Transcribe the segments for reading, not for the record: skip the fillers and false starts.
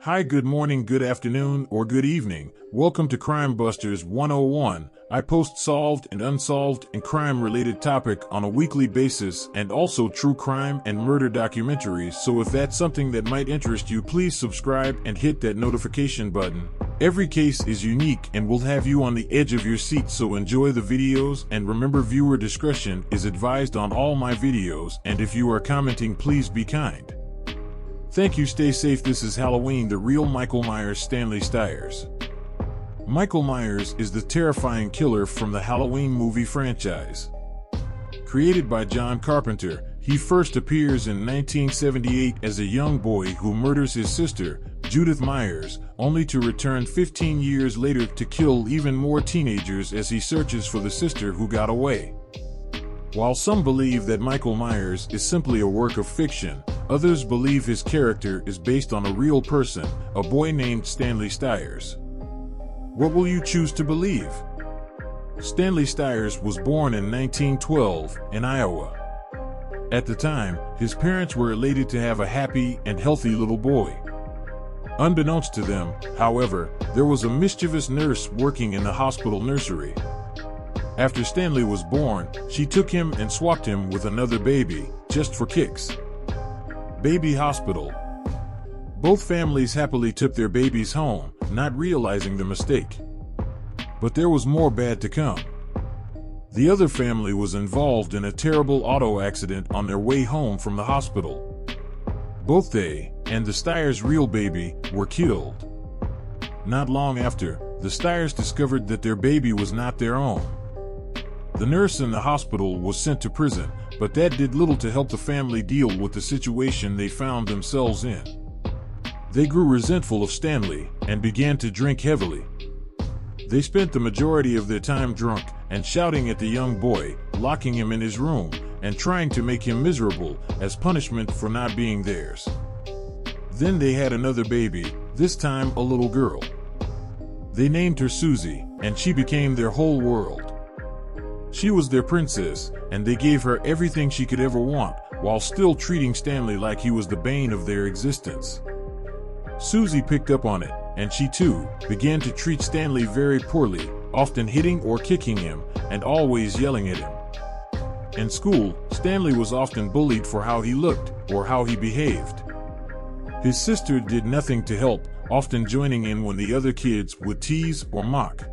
Hi, good morning, good afternoon, or good evening. Welcome to Crime Busters 101. I post solved and unsolved and crime-related topic on a weekly basis and also true crime and murder documentaries, so if that's something that might interest you, please subscribe and hit that notification button. Every case is unique and will have you on the edge of your seat, so enjoy the videos and remember viewer discretion is advised on all my videos, and if you are commenting, please be kind. Thank you, stay safe. This is Halloween, the real Michael Myers, Stanley Stiers. Michael Myers is the terrifying killer from the Halloween movie franchise. Created by John Carpenter, he first appears in 1978 as a young boy who murders his sister, Judith Myers, only to return 15 years later to kill even more teenagers as he searches for the sister who got away. While some believe that Michael Myers is simply a work of fiction, others believe his character is based on a real person, a boy named Stanley Stiers. What will you choose to believe? Stanley Stiers was born in 1912 in Iowa. At the time, his parents were elated to have a happy and healthy little boy. Unbeknownst to them, however, there was a mischievous nurse working in the hospital nursery. After Stanley was born, she took him and swapped him with another baby, just for kicks. Baby hospital. Both families happily took their babies home, not realizing the mistake. But there was more bad to come. The other family was involved in a terrible auto accident on their way home from the hospital. Both they and the Stiers' real baby were killed. Not long after, the Stiers discovered that their baby was not their own. The nurse in the hospital was sent to prison, but that did little to help the family deal with the situation they found themselves in. They grew resentful of Stanley and began to drink heavily. They spent the majority of their time drunk and shouting at the young boy, locking him in his room, and trying to make him miserable as punishment for not being theirs. Then they had another baby, this time a little girl. They named her Susie, and she became their whole world. She was their princess, and they gave her everything she could ever want, while still treating Stanley like he was the bane of their existence. Susie picked up on it, and she too began to treat Stanley very poorly, often hitting or kicking him, and always yelling at him. In school, Stanley was often bullied for how he looked or how he behaved. His sister did nothing to help, often joining in when the other kids would tease or mock.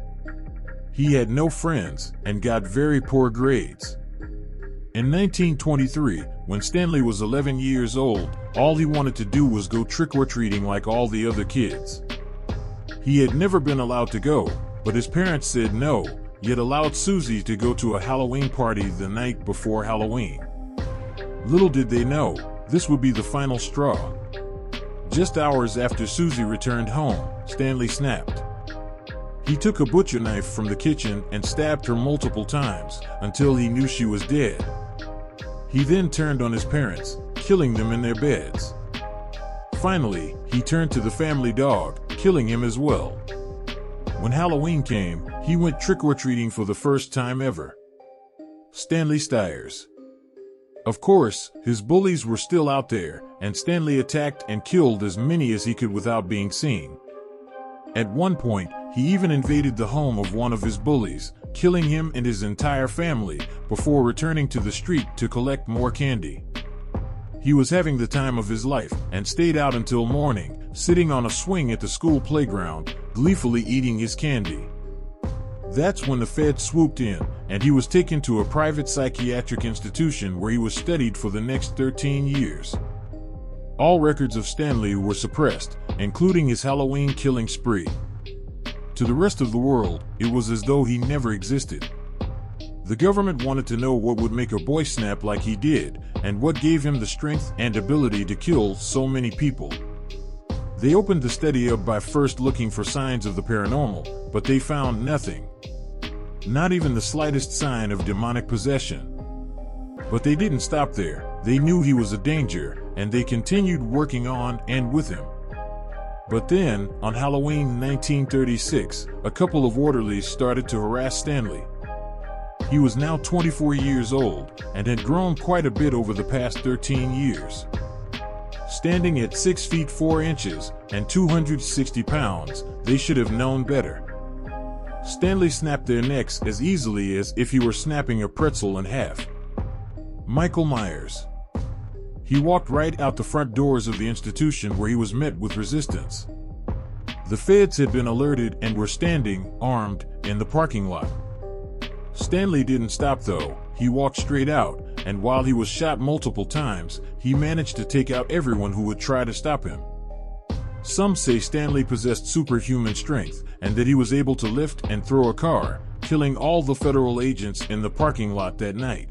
He had no friends and got very poor grades. In 1923, when Stanley was 11 years old, all he wanted to do was go trick-or-treating like all the other kids. He had never been allowed to go, but his parents said no, yet allowed Susie to go to a Halloween party the night before Halloween. Little did they know, this would be the final straw. Just hours after Susie returned home, Stanley snapped. He took a butcher knife from the kitchen and stabbed her multiple times until he knew she was dead. He then turned on his parents, killing them in their beds. Finally, he turned to the family dog, killing him as well. When Halloween came, he went trick-or-treating for the first time ever. Stanley Stiers. Of course, his bullies were still out there, and Stanley attacked and killed as many as he could without being seen. At one point, he even invaded the home of one of his bullies, killing him and his entire family, before returning to the street to collect more candy. He was having the time of his life, and stayed out until morning, sitting on a swing at the school playground, gleefully eating his candy. That's when the feds swooped in, and he was taken to a private psychiatric institution where he was studied for the next 13 years. All records of Stanley were suppressed, including his Halloween killing spree. To the rest of the world, it was as though he never existed. The government wanted to know what would make a boy snap like he did, and what gave him the strength and ability to kill so many people. They opened the study up by first looking for signs of the paranormal, but they found nothing. Not even the slightest sign of demonic possession. But they didn't stop there. They knew he was a danger, and they continued working on and with him. But then, on Halloween 1936, a couple of orderlies started to harass Stanley. He was now 24 years old, and had grown quite a bit over the past 13 years. Standing at 6 feet 4 inches and 260 pounds, they should have known better. Stanley snapped their necks as easily as if he were snapping a pretzel in half. Michael Myers. He walked right out the front doors of the institution where he was met with resistance. The feds had been alerted and were standing, armed, in the parking lot. Stanley didn't stop though. He walked straight out, and while he was shot multiple times, he managed to take out everyone who would try to stop him. Some say Stanley possessed superhuman strength, and that he was able to lift and throw a car, killing all the federal agents in the parking lot that night.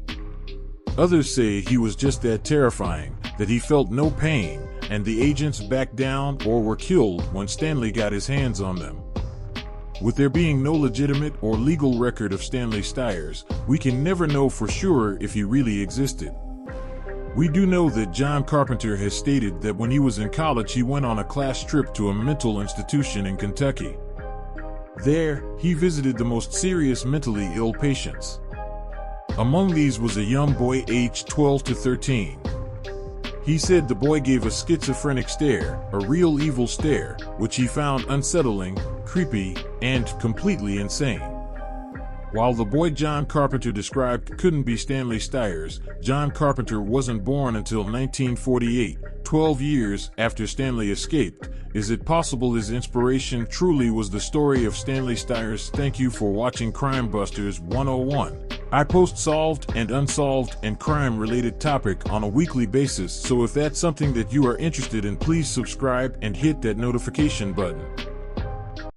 Others say he was just that terrifying, that he felt no pain, and the agents backed down or were killed when Stanley got his hands on them. With there being no legitimate or legal record of Stanley Stiers, we can never know for sure if he really existed. We do know that John Carpenter has stated that when he was in college he went on a class trip to a mental institution in Kentucky. There, he visited the most serious mentally ill patients. Among these was a young boy aged 12 to 13. He said the boy gave a schizophrenic stare, a real evil stare, which he found unsettling, creepy, and completely insane. While the boy John Carpenter described couldn't be Stanley Stiers, John Carpenter wasn't born until 1948, 12 years after Stanley escaped. Is it possible his inspiration truly was the story of Stanley Stiers? Thank you for watching Crime Busters 101. I post solved and unsolved and crime-related topic on a weekly basis, so if that's something that you are interested in, please subscribe and hit that notification button.